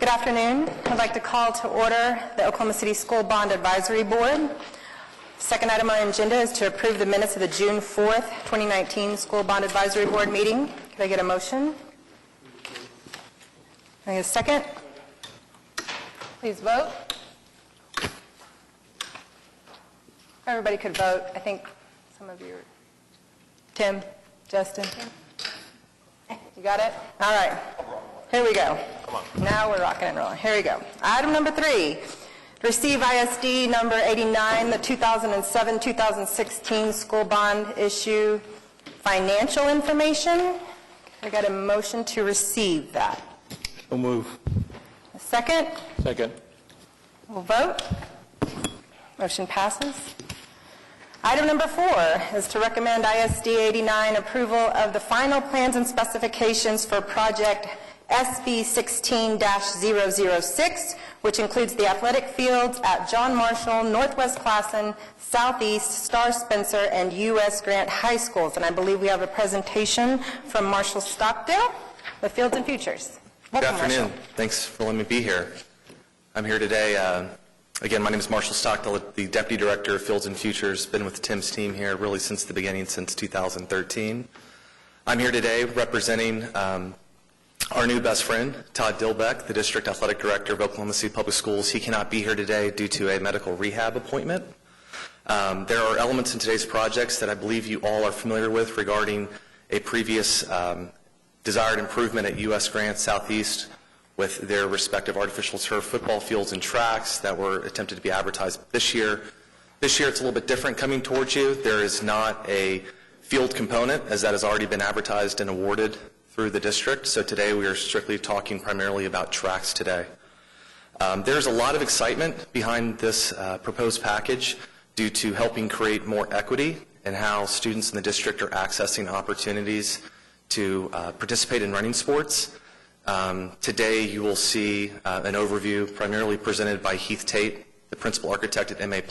Good afternoon. I'd like to call to order the Oklahoma City School Bond Advisory Board. Second item on the agenda is to approve the minutes of the June 4th, 2019 School Bond Advisory Board meeting. Could I get a motion? Can I get a second? Please vote. Everybody could vote. I think some of you are... Tim, Justin. You got it? All right. Here we go. Now we're rocking and rolling. Here we go. Item number 3, receive ISD number 89, the 2007-2016 school bond issue financial information. I got a motion to receive that. So move. A second? Second. We'll vote. Motion passes. Item number 4 is to recommend ISD 89 approval of the final plans and specifications for project SB 16-006, which includes the athletic fields at John Marshall, Northwest Classen, Southeast, Star Spencer, and U.S. Grant High Schools. And I believe we have a presentation from Marshall Stockdale with Fields and Futures. Welcome, Good afternoon. Marshall. Thanks for letting me be here. I'm here today. Again, my name is Marshall Stockdale, the Deputy Director of Fields and Futures. Been with Tim's team here really since the beginning, since 2013. I'm here today representing our new best friend, Todd Dilbeck, the District Athletic Director of Oklahoma City Public Schools. He cannot be here today due to a medical rehab appointment. There are elements in today's projects that I believe you all are familiar with regarding a previous desired improvement at U.S. Grant Southeast with their respective artificial turf football fields and tracks that were attempted to be advertised this year. This year it's a little bit different coming towards you. There is not a field component, as that has already been advertised and awarded through the district. So today we are strictly talking primarily about tracks today. There's a lot of excitement behind this proposed package due to helping create more equity in how students in the district are accessing opportunities to participate in running sports. Today you will see an overview primarily presented by Heath Tate, the principal architect at MA+,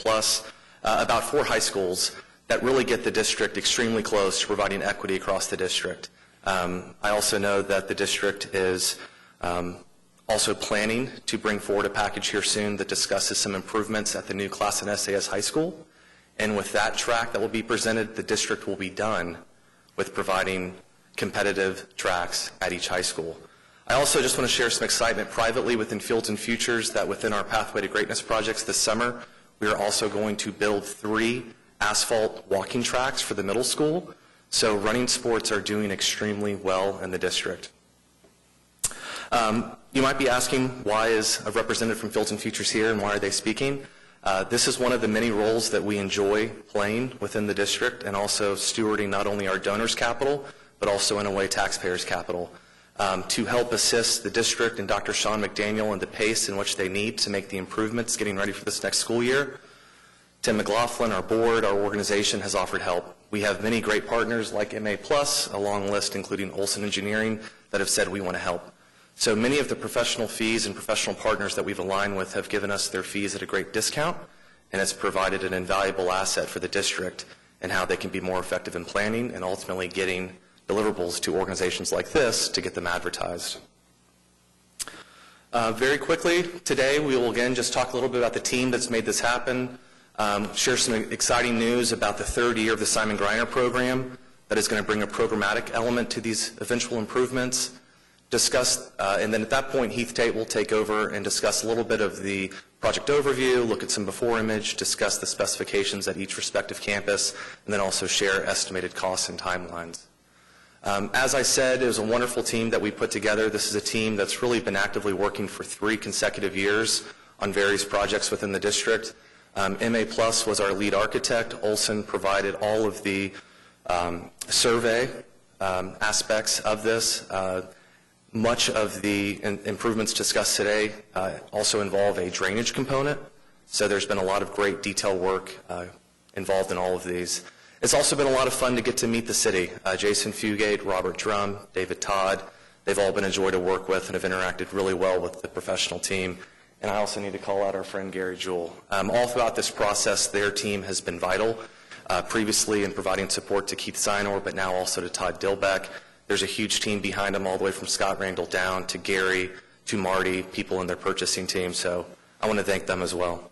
about 4 high schools that really get the district extremely close to providing equity across the district. I also know that the district is also planning to bring forward a package here soon that discusses some improvements at the new Classen SAS High School. And with that track that will be presented, the district will be done with providing competitive tracks at each high school. I also just want to share some excitement privately within Fields and Futures that within our Pathway to Greatness projects this summer, we are also going to build 3 asphalt walking tracks for the middle school. So running sports are doing extremely well in the district. You might be asking, why is a representative from Fields and Futures here and why are they speaking? This is one of the many roles that we enjoy playing within the district and also stewarding not only our donors' capital, but also in a way taxpayers' capital. To help assist the district and Dr. Sean McDaniel in the pace in which they need to make the improvements getting ready for this next school year. Tim McLaughlin, our board, our organization has offered help. We have many great partners like MA+, a long list including Olson Engineering, that have said we want to help. So many of the professional fees and professional partners that we've aligned with have given us their fees at a great discount, and it's provided an invaluable asset for the district and how they can be more effective in planning and ultimately getting deliverables to organizations like this to get them advertised. Very quickly, today we will again just talk a little bit about the team that's made this happen, share some exciting news about the 3rd year of the Simon Greiner program that is going to bring a programmatic element to these eventual improvements, discuss, and then at that point Heath Tate will take over and discuss a little bit of the project overview, look at some before image, discuss the specifications at each respective campus, and then also share estimated costs and timelines. As I said, it was a wonderful team that we put together. This is a team that's really been actively working for 3 consecutive years on various projects within the district. MA+ was our lead architect. Olson provided all of the survey aspects of this. Much of the improvements discussed today also involve a drainage component. So there's been a lot of great detail work involved in all of these. It's also been a lot of fun to get to meet the city. Jason Fugate, Robert Drum, David Todd, they've all been a joy to work with and have interacted really well with the professional team. And I also need to call out our friend Gary Jewell. All throughout this process, their team has been vital, previously in providing support to Keith Sinor, but now also to Todd Dilbeck. There's a huge team behind them all the way from Scott Randall down to Gary, to Marty, people in their purchasing team, so I want to thank them as well.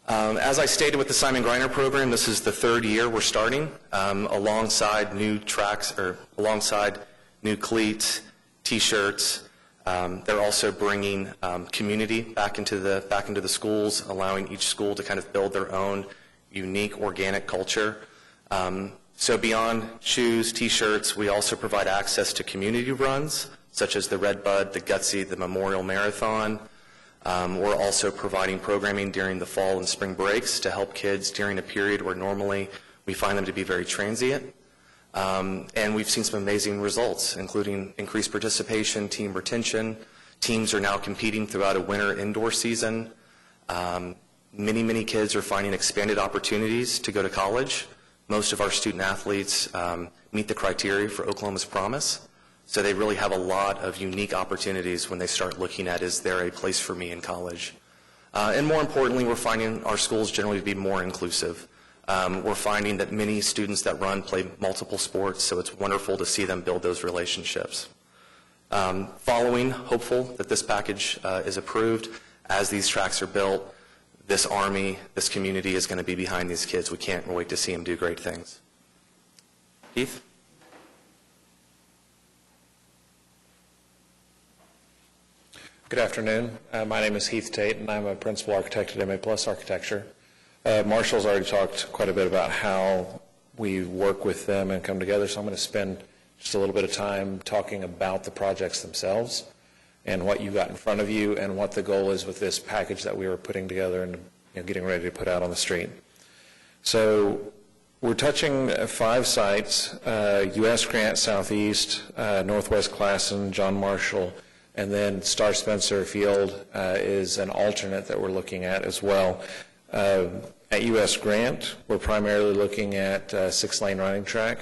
As I stated with the Simon Griner program, this is the third year we're starting, alongside new tracks, or alongside new cleats, T-shirts. They're also bringing community back into the schools, allowing each school to kind of build their own unique organic culture. So beyond shoes, T-shirts, we also provide access to community runs, such as the Red Bud, the Gutsy, the Memorial Marathon. We're also providing programming during the fall and spring breaks to help kids during a period where normally we find them to be very transient. And we've seen some amazing results, including increased participation, team retention. Teams are now competing throughout a winter indoor season. Many kids are finding expanded opportunities to go to college. Most of our student athletes meet the criteria for Oklahoma's Promise. So they really have a lot of unique opportunities when they start looking at, is there a place for me in college? And more importantly, we're finding our schools generally to be more inclusive. We're finding that many students that run play multiple sports, so it's wonderful to see them build those relationships. Following, hopeful that this package is approved, as these tracks are built, this Army, this community is going to be behind these kids. We can't wait to see them do great things. Keith? Good afternoon. My name is Heath Tate, and I'm a principal architect at MA Plus Architecture. Marshall's already talked quite a bit about how we work with them and come together, so I'm going to spend just a little bit of time talking about the projects themselves and what you got in front of you and what the goal is with this package that we are putting together and getting ready to put out on the street. So we're touching 5 sites, U.S. Grant Southeast, Northwest Classen, John Marshall, and then Star Spencer Field is an alternate that we're looking at as well. At U.S. Grant, we're primarily looking at 6-lane running track.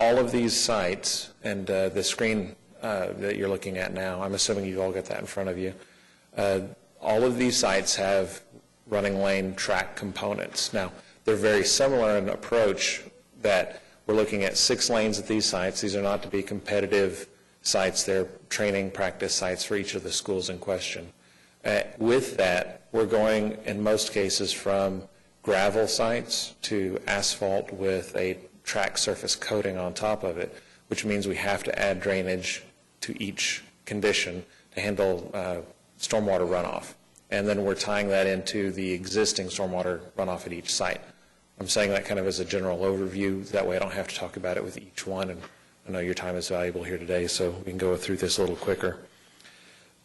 All of these sites, and the screen that you're looking at now, I'm assuming you've all got that in front of you, all of these sites have running lane track components. Now, they're very similar in approach that we're looking at 6 lanes at these sites. These are not to be competitive sites. They're training practice sites for each of the schools in question. With that, we're going, in most cases, from gravel sites to asphalt with a track surface coating on top of it, which means we have to add drainage to each condition to handle stormwater runoff. And then we're tying that into the existing stormwater runoff at each site. I'm saying that kind of as a general overview. That way I don't have to talk about it with each one. And I know your time is valuable here today, so we can go through this a little quicker.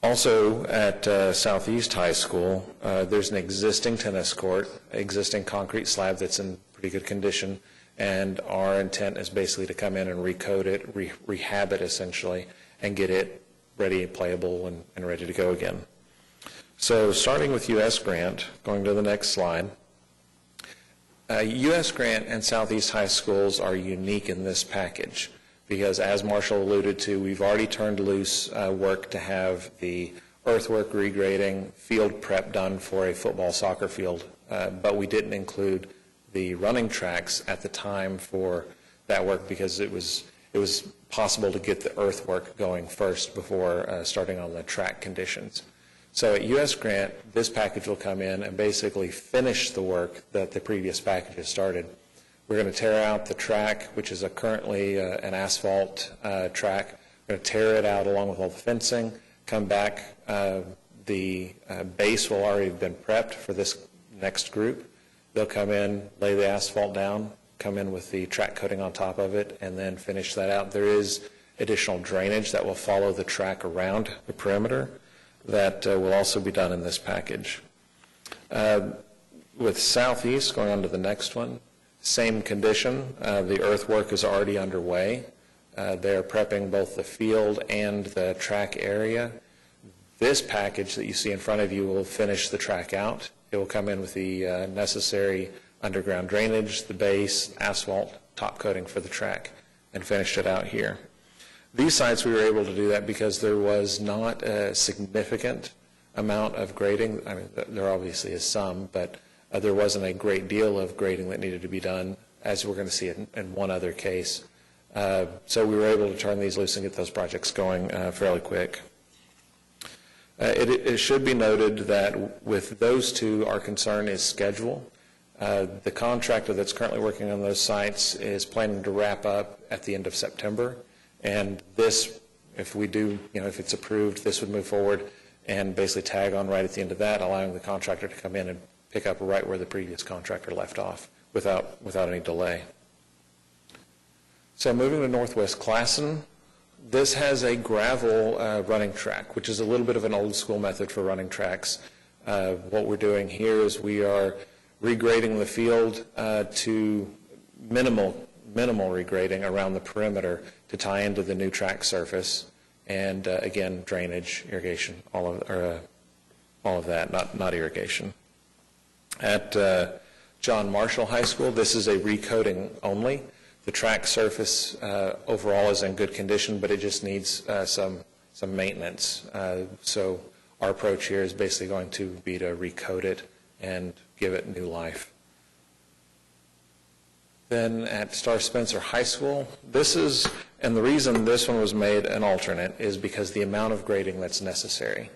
Also, at Southeast High School, there's an existing tennis court, existing concrete slab that's in pretty good condition, and our intent is basically to come in and recode it, rehab it essentially, and get it ready, playable, and ready to go again. So starting with U.S. Grant, going to the next slide, U.S. Grant and Southeast High Schools are unique in this package, because as Marshall alluded to, we've already turned loose work to have the earthwork regrading, field prep done for a football soccer field, but we didn't include the running tracks at the time for that work because it was possible to get the earthwork going first before starting on the track conditions. So at U.S. Grant, this package will come in and basically finish the work that the previous packages started. We're going to tear out the track, which is currently an asphalt track. We're going to tear it out along with all the fencing, come back. The base will already have been prepped for this next group. They'll come in, lay the asphalt down, come in with the track coating on top of it, and then finish that out. There is additional drainage that will follow the track around the perimeter that will also be done in this package. With Southeast, going on to the next one, same condition. The earthwork is already underway. They're prepping both the field and the track area. This package that you see in front of you will finish the track out. It will come in with the necessary underground drainage, the base, asphalt, top coating for the track, and finished it out here. These sites, we were able to do that because there was not a significant amount of grading. I mean, there obviously is some, but there wasn't a great deal of grading that needed to be done, as we're going to see in one other case. So we were able to turn these loose and get those projects going fairly quick. It should be noted that with those two, our concern is schedule. The contractor that's currently working on those sites is planning to wrap up at the end of September, and this, if we do, if it's approved, this would move forward and basically tag on right at the end of that, allowing the contractor to come in and pick up right where the previous contractor left off without any delay. So moving to Northwest Classen, this has a gravel running track, which is a little bit of an old school method for running tracks. What we're doing here is we are regrading the field to minimal regrading around the perimeter to tie into the new track surface, and again, drainage, irrigation, all of that, not irrigation. At John Marshall High School, this is a recoating only. The track surface overall is in good condition, but it just needs some maintenance. So our approach here is basically going to be to recoat it and give it new life. Then at Star Spencer High School, and the reason this one was made an alternate is because the amount of grading that's necessary.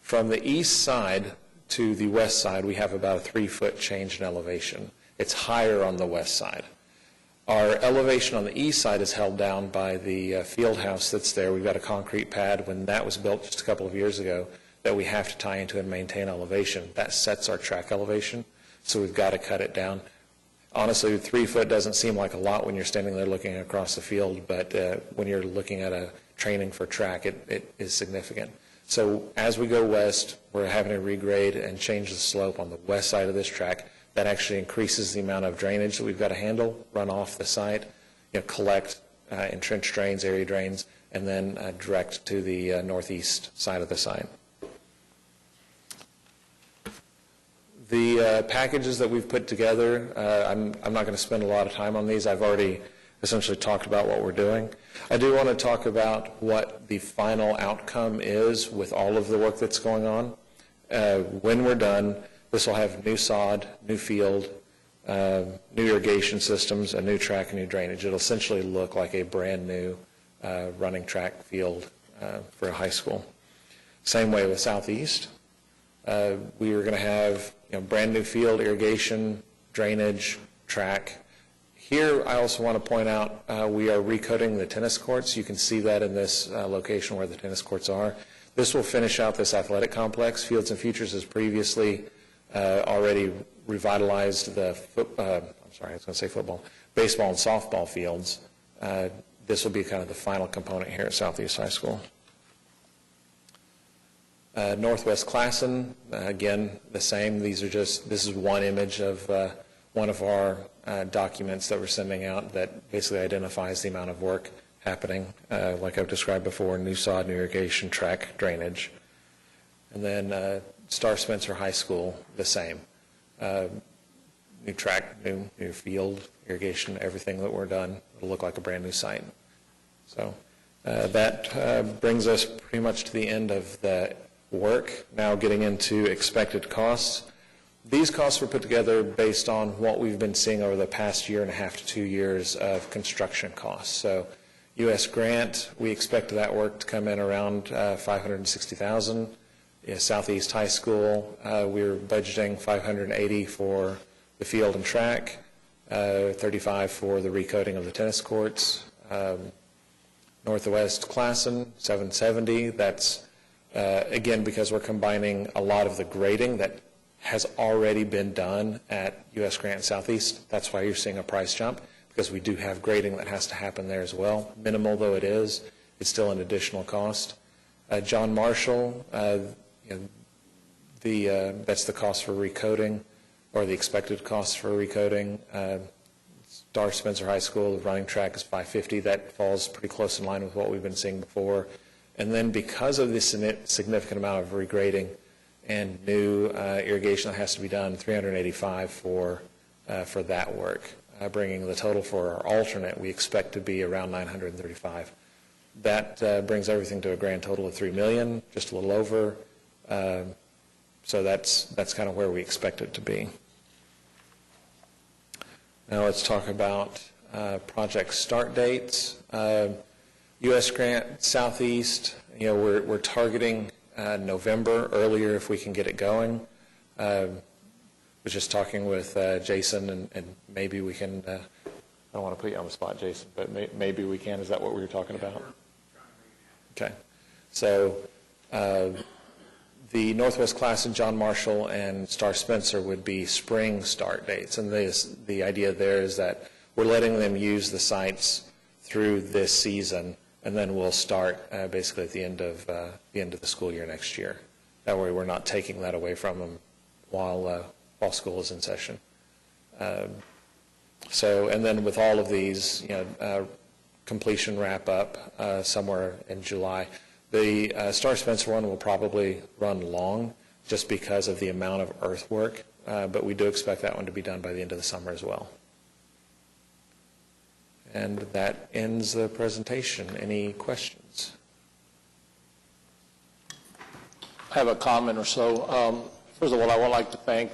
From the east side to the west side, we have about a 3-foot change in elevation. It's higher on the west side. Our elevation on the east side is held down by the field house that's there. We've got a concrete pad. When that was built just a couple of years ago, that we have to tie into and maintain elevation. That sets our track elevation, so we've got to cut it down. Honestly, 3 foot doesn't seem like a lot when you're standing there looking across the field, but when you're looking at a training for track, it is significant. So as we go west, we're having to regrade and change the slope on the west side of this track. That actually increases the amount of drainage that we've got to handle, run off the site, collect entrenched drains, area drains, and then direct to the northeast side of the site. The packages that we've put together, I'm not going to spend a lot of time on these. I've already essentially talked about what we're doing. I do want to talk about what the final outcome is with all of the work that's going on. When we're done, this will have new sod, new field, new irrigation systems, a new track, and new drainage. It'll essentially look like a brand new running track field for a high school. Same way with Southeast. We are going to have brand new field, irrigation, drainage, track. Here, I also want to point out we are recoating the tennis courts. You can see that in this location where the tennis courts are. This will finish out this athletic complex. Fields and Futures has previously already revitalized the baseball and softball fields. This will be kind of the final component here at Southeast High School. Northwest Classen, again, the same. This is one image of one of our documents that we're sending out that basically identifies the amount of work happening, like I've described before, new sod, new irrigation, track, drainage. And then Star Spencer High School, the same. New track, new field, irrigation, everything that we're done. It'll look like a brand new site. So that brings us pretty much to the end of the work. Now getting into expected costs. These costs were put together based on what we've been seeing over the past 1.5 to 2 years of construction costs. So U.S. grant, we expect that work to come in around $560,000. Southeast High School, we're budgeting $580 for the field and track, $35 for the recoating of the tennis courts. Northwest Classen, $770. That's again, because we're combining a lot of the grading that has already been done at U.S. Grant and Southeast. That's why you're seeing a price jump, because we do have grading that has to happen there as well. Minimal though it is, it's still an additional cost. John Marshall, that's the cost for recoating, or the expected cost for recoating. Star Spencer High School, the running track is $550. That falls pretty close in line with what we've been seeing before. And then because of this significant amount of regrading and new irrigation that has to be done, $385 for that work, bringing the total for our alternate we expect to be around $935. That brings everything to a grand total of $3 million, just a little over. So that's kind of where we expect it to be. Now let's talk about project start dates. U.S. Grant Southeast, we're targeting November, earlier if we can get it going. Was just talking with Jason, and maybe we can, I don't want to put you on the spot, Jason, but maybe we can. Is that what we were talking about? Okay. So the Northwest Classen, John Marshall, and Star Spencer would be spring start dates. And the idea there is that we're letting them use the sites through this season, and then we'll start basically at the end of the school year next year. That way we're not taking that away from them while school is in session. And then with all of these, completion wrap up somewhere in July. The Star Spencer one will probably run long just because of the amount of earthwork, but we do expect that one to be done by the end of the summer as well. And that ends the presentation. Any questions? I have a comment or so. First of all, I would like to thank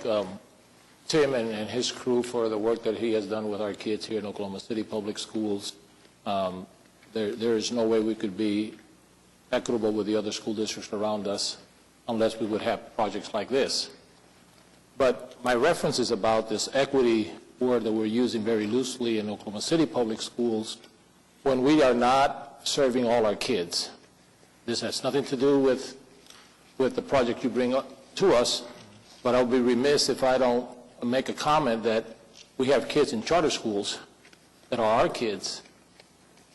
Tim and his crew for the work that he has done with our kids here in Oklahoma City Public Schools. There is no way we could be equitable with the other school districts around us unless we would have projects like this. But my reference is about this equity word that we're using very loosely in Oklahoma City Public Schools when we are not serving all our kids. This has nothing to do with the project you bring up to us, but I'll be remiss if I don't make a comment that we have kids in charter schools that are our kids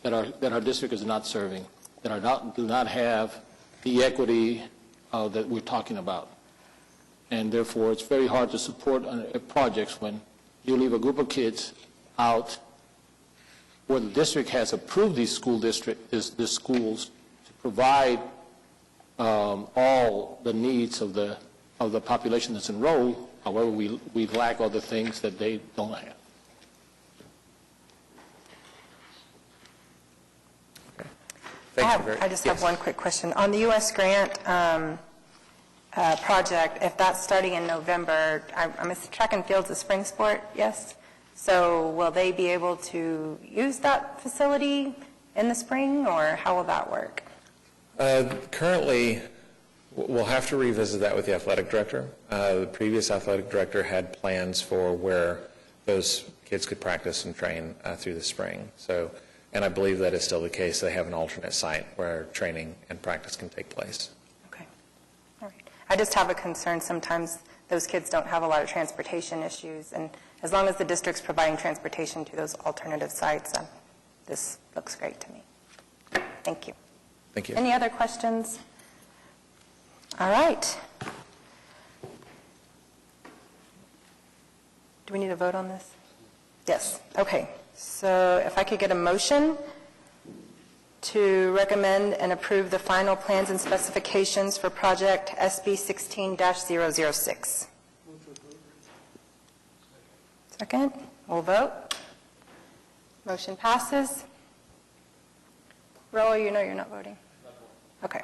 that our district is not serving, that do not have the equity that we're talking about. And therefore, it's very hard to support projects when you leave a group of kids out where the district has approved these schools to provide all the needs of the population that's enrolled. However, we lack other things that they don't have. I just have one quick question. On the U.S. grant project, if that's starting in November, I'm track and field's a spring sport, yes? So will they be able to use that facility in the spring, or how will that work? Currently, we'll have to revisit that with the athletic director. The previous athletic director had plans for where those kids could practice and train through the spring. And I believe that is still the case. They have an alternate site where training and practice can take place. Okay. All right. I just have a concern. Sometimes those kids don't have a lot of transportation issues, and as long as the district's providing transportation to those alternative sites, this looks great to me. Thank you. Thank you. Any other questions? All right. Do we need a vote on this? Yes. Okay. So if I could get a motion to recommend and approve the final plans and specifications for project SB 16-006. Second. We'll vote. Motion passes. Raul, you know you're not voting? Okay.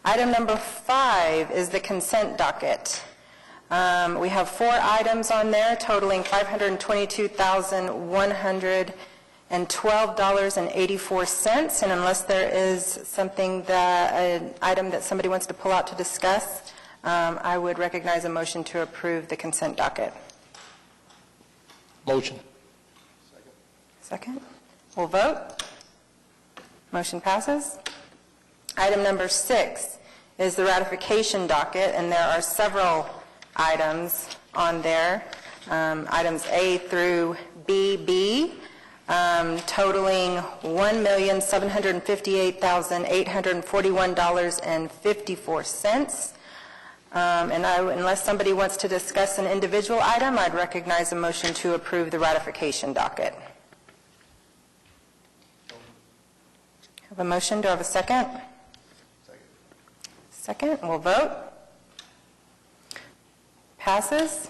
Item number 5 is the consent docket. We have 4 items on there totaling $522,112.84. And unless there is something an item that somebody wants to pull out to discuss, I would recognize a motion to approve the consent docket. Motion. Second. We'll vote. Motion passes. Item number 6 is the ratification docket, and there are several items on there, items A through BB, totaling $1,758,841.54. Unless somebody wants to discuss an individual item, I'd recognize a motion to approve the ratification docket. Have a motion. Do I have a second? Second. We'll vote. Passes.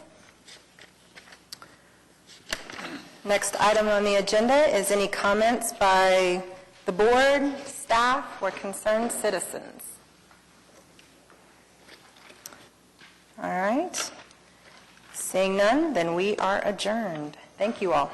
Next item on the agenda is any comments by the board, staff, or concerned citizens. All right. Seeing none, then we are adjourned. Thank you all.